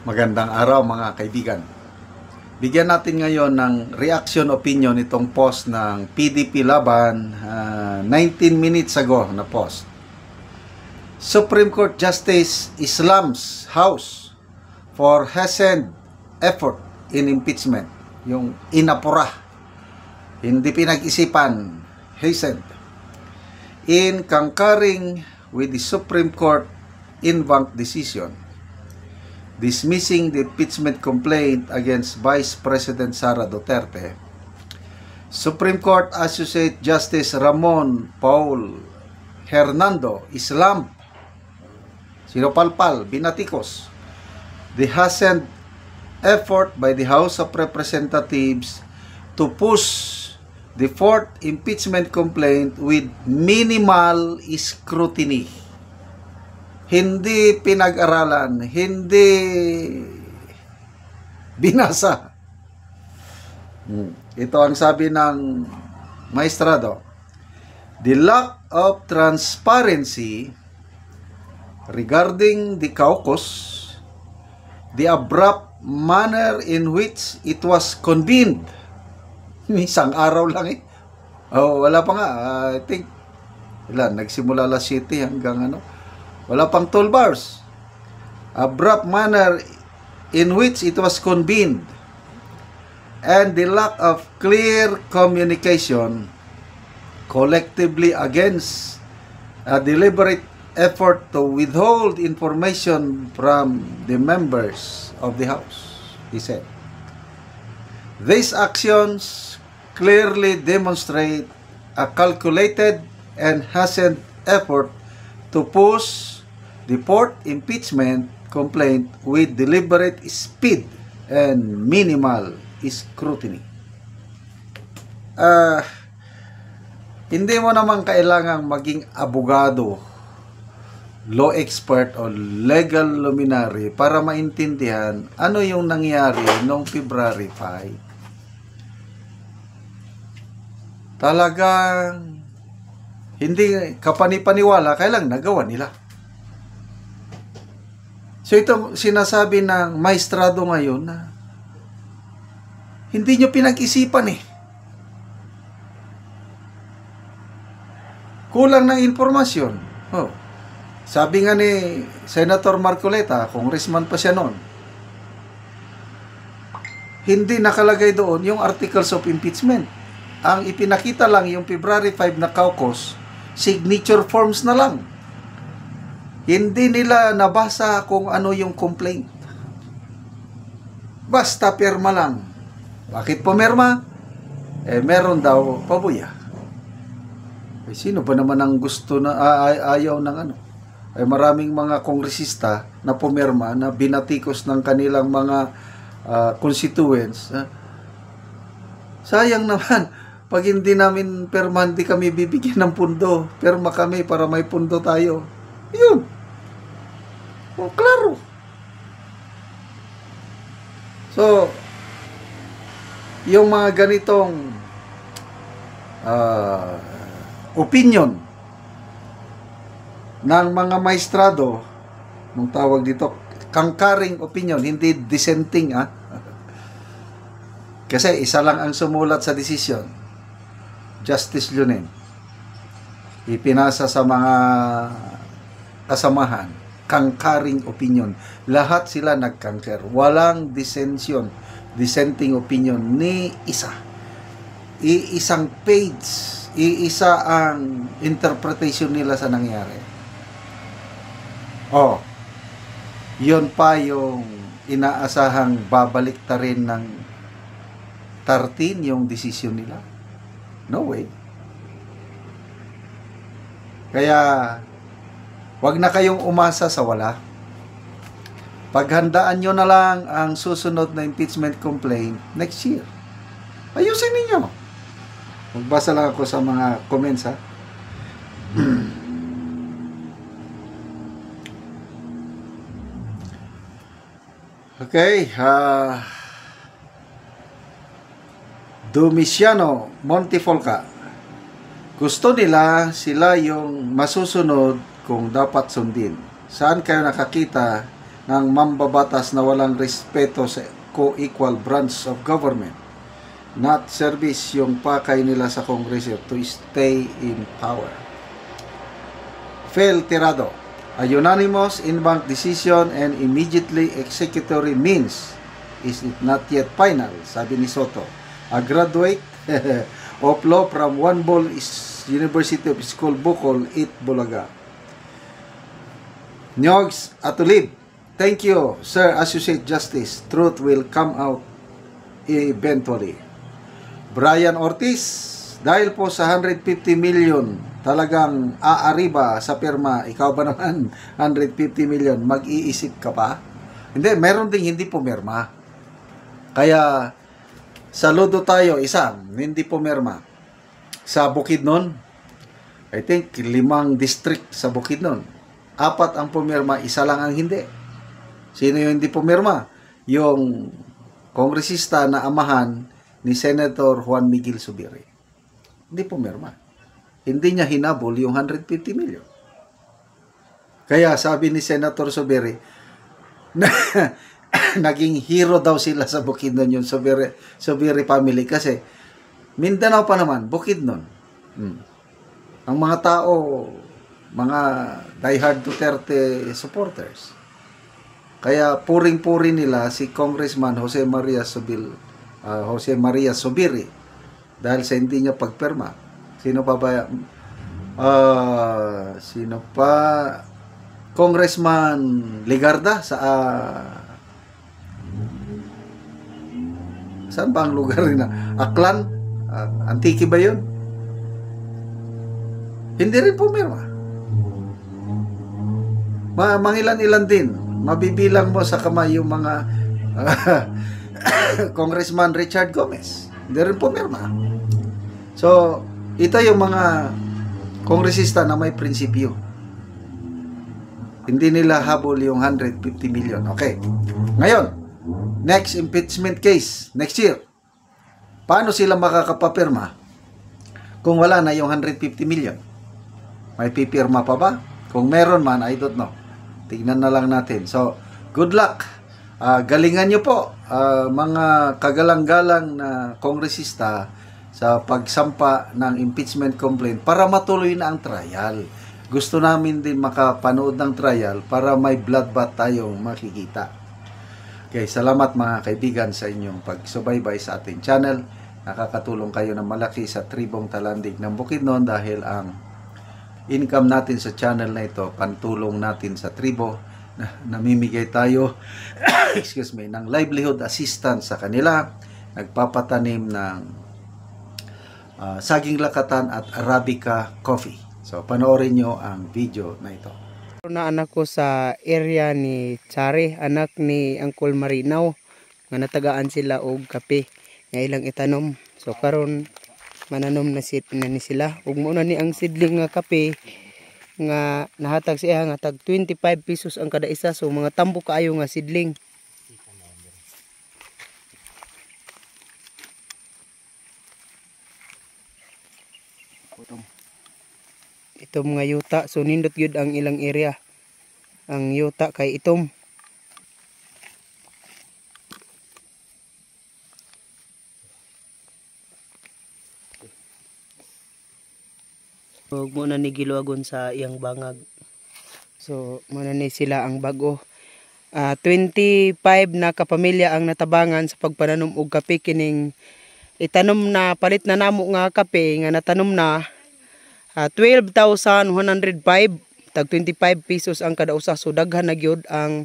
Magandang araw mga kaibigan. Bigyan natin ngayon ng reaction opinion itong post ng PDP Laban 19 minutes ago na post. Supreme Court Justice slams House for hastened effort in impeachment. Yung inapura, hindi pinag-isipan, hastened. In concurring with the Supreme Court en banc decision dismissing the impeachment complaint against Vice President Sara Duterte, Supreme Court Associate Justice Ramon Paul Hernando slammed, sinupalpal, binatikos, the hastened effort by the House of Representatives to push the fourth impeachment complaint with minimal scrutiny. Hindi pinag-aralan, hindi binasa. Ito ang sabi ng maestrado. The lack of transparency regarding the caucus, the abrupt manner in which it was convened. Isang araw lang eh. Oh, wala pa nga. I think, nagsimula alas 7 hanggang wala pang 12 hours. Abrupt manner in which it was convened and the lack of clear communication collectively against a deliberate effort to withhold information from the members of the House, he said. These actions clearly demonstrate a calculated and hastened effort to push the fourth impeachment complaint with deliberate speed and minimal scrutiny. Hindi mo naman kailangang maging abogado, law expert o legal luminary para maintindihan ano yung nangyari noong February 5. Talagang hindi kapani-paniwala, kailang nagawa nila. So ito sinasabi ng maestrado ngayon na hindi nyo pinag-isipan eh. Kulang ng informasyon. Oh. Sabi nga ni Senator Marcoleta, congressman pa siya noon, hindi nakalagay doon yung articles of impeachment. Ang ipinakita lang yung February 5 na caucus, signature forms na lang. Hindi nila nabasa kung ano yung complaint. Basta pirma lang. Bakit pumirma? Meron daw pabuya. Sino ba naman ang gusto na ayaw ng maraming mga kongresista na pumirma na binatikos ng kanilang mga constituents. Sayang naman. Pag hindi namin perma, hindi kami bibigyan ng pundo. Perma kami para may pundo tayo. Yun. Oh, klaro. So, yung mga ganitong opinion ng mga maestrado, nung tawag dito, concurring opinion, hindi dissenting, Kasi isa lang ang sumulat sa desisyon, Justice Lunen. Ipinasa sa mga kasamahan, concurring opinion. Lahat sila nag-concur. Walang dissenting opinion ni isa. Iisang page, iisa ang interpretation nila sa nangyari. Oh, yun pa yung inaasahang babalik ta rin ng 13 yung desisyon nila. No way. Kaya, wag na kayong umasa sa wala. Paghandaan nyo na lang ang susunod na impeachment complaint next year. Ayusin ninyo. Magbasa lang ako sa mga comments, Okay. Domiciano Montefolca. Gusto nila sila yung masusunod kung dapat sundin. Saan kayo nakakita ng mambabatas na walang respeto sa co-equal branch of government. Not service yung pakay nila sa Kongreso to stay in power. Fail tirado. A unanimous in-bank decision and immediately executory means is it not yet final, sabi ni Soto. A graduate of law from One Ball University of School Bukol, Bulaga. Nyogs Atulib. Thank you, Sir Associate Justice. Truth will come out eventually. Brian Ortiz, dahil po sa 150 million, talagang aariba sa pirma, ikaw ba naman 150 million, mag-iisip ka pa? Hindi, meron ding hindi pumirma. Kaya, saludo tayo, isang, hindi pumirma. Sa Bukidnon, I think 5 district sa Bukidnon. 4 ang pumirma, 1 lang ang hindi. Sino yung hindi pumirma? Yung kongresista na amahan ni Senator Juan Miguel Zubiri. Hindi pumirma. Hindi niya hinabol yung 150 million. Kaya sabi ni Senator Zubiri, na naging hero daw sila sa Bukidnon yung Zubiri family kasi Mindanao pa naman, Bukidnon. Ang mga tao, mga diehard Duterte supporters. Kaya puring-puri nila si Congressman Jose Maria Zubiri dahil sa hindi niya pagpirma. Sino pa ba? Sino pa? Congressman Ligarda sa saan ba ang lugar na? Aklan? Antique ba yun? Hindi rin pumirma. Mangilan-ilan din. Mabibilang mo sa kamay yung mga Congressman Richard Gomez. Hindi rin pumirma. So, ito yung mga kongresista na may prinsipyo. Hindi nila habol yung 150 million. Okay. Ngayon, next impeachment case, next year. Paano sila makakapapirma kung wala na yung 150 million? May pipirma pa ba? Kung meron man, I don't know. Tignan na lang natin. So, good luck. Galingan nyo po, mga kagalang-galang na kongresista sa pagsampa ng impeachment complaint para matuloy na ang trial. Gusto namin din makapanood ng trial para may bloodbath tayong makikita. Okay, salamat mga kaibigan sa inyong pagsubaybay sa ating channel. Nakakatulong kayo ng malaki sa tribong Talandig ng Bukidnon dahil ang income natin sa channel na ito, pantulong natin sa tribo na namimigay tayo ng livelihood assistance sa kanila, nagpapatanim ng saging lakatan at Arabica coffee. So panoorin nyo ang video na ito. Na anak ko sa area ni Chari, anak ni Uncle Marinaw, nga natagaan sila og kape nga ilang itanom. So karon mananom na ni sila ug mo na ni ang sidling nga kape nga nahatag siya nga tag 25 pesos ang kada isa. So mga tambo kaayo nga sidling. Itom nga yuta, so nindot gyud ang ilang area. Ang yuta kay itom. Huwag mo na ni giluagon sa iyang bangag. So, muna ni sila ang bago. 25 na kapamilya ang natabangan sa pagpananom og kape kining itanom na palit na namo nga kape nga natanom na 12,105 tag 25 pesos ang kada usa. So daghan na gyud ang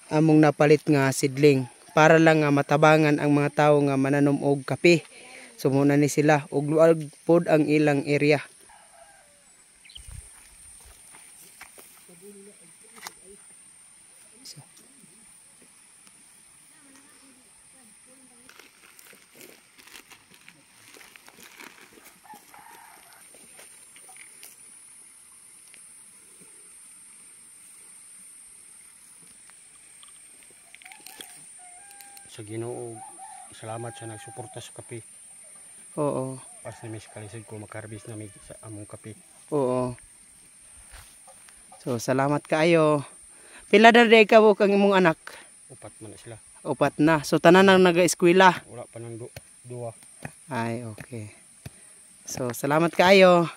among napalit nga sidling para lang nga matabangan ang mga tawo nga mananom og kape. So muna ni sila og luag pod ang ilang area. Sa Ginoo, salamat sa nagsuporta sa kape. Oo. Pas na may kalisod ko makarbis na sa among kape. Oo. So salamat kaayo. Pila na rin ka kang imong anak? Upat man na sila. Upat na. So tanan nang naga-eskwela. Wala pa nang duwa. Ay, okay. So salamat kaayo.